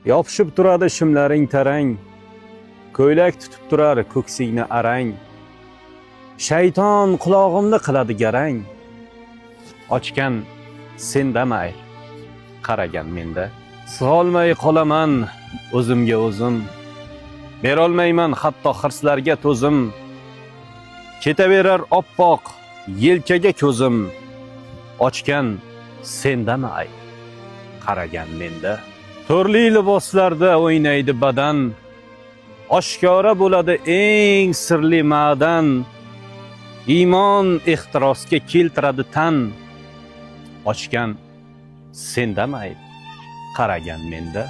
Yopishib turadi shimlaring tarang, ko'ylak tutib turar ko'ksingni arang. Shayton qulog'imni qiladi garang, ochgan sendamay, qaragan menda. Sig'olmay qolaman o'zimga o'zim, berolmayman hatto hirslarga to'zim. Ketaverar oppoq yelkaga ko'zim, ochgan sendamay, qaragan menda. Turli liboslarda o'ynaydi badan, oshkora bo'ladi eng sirli ma'dan. Iymon ehtirosga keltiradi tan, ochgan sendamay, qaragan menda.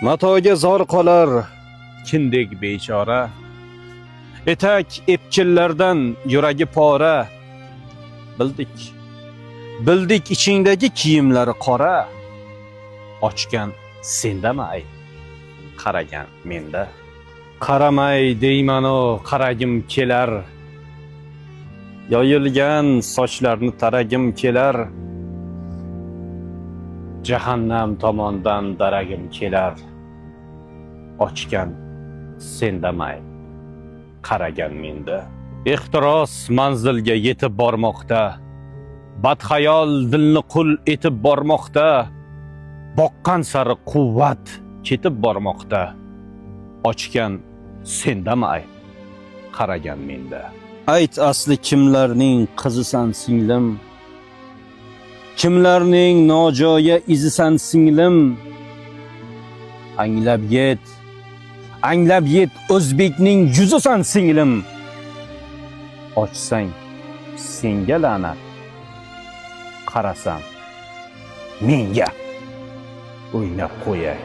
Matoga zor qolar kindek bechora, etak epchillardan yuragi pora. Bildik ichingdagi kiyimlari qora, ochgan sendamay, qaragan menda. Qaramay deymanu qaragim kelar, yoyilgan sochlarni taragim kelar. Jahannam tomondan daragim kelar, ochgan sendamay, qaragan menda. Ehtiros manzilga yetib bormoqda, badxayol dilni qul etib bormoqda. Boqqan sari quvvat ketib bormoqda, ochgan sendamay, qaragan menda. Ayt asli kimlarning qizisan singlim, kimlarning nojo'ya izisan singlim. Anglab yet o'zbekning yuzisan singlim. Ochsang senga la'nat, qarasam menga o'ynab qo'yay.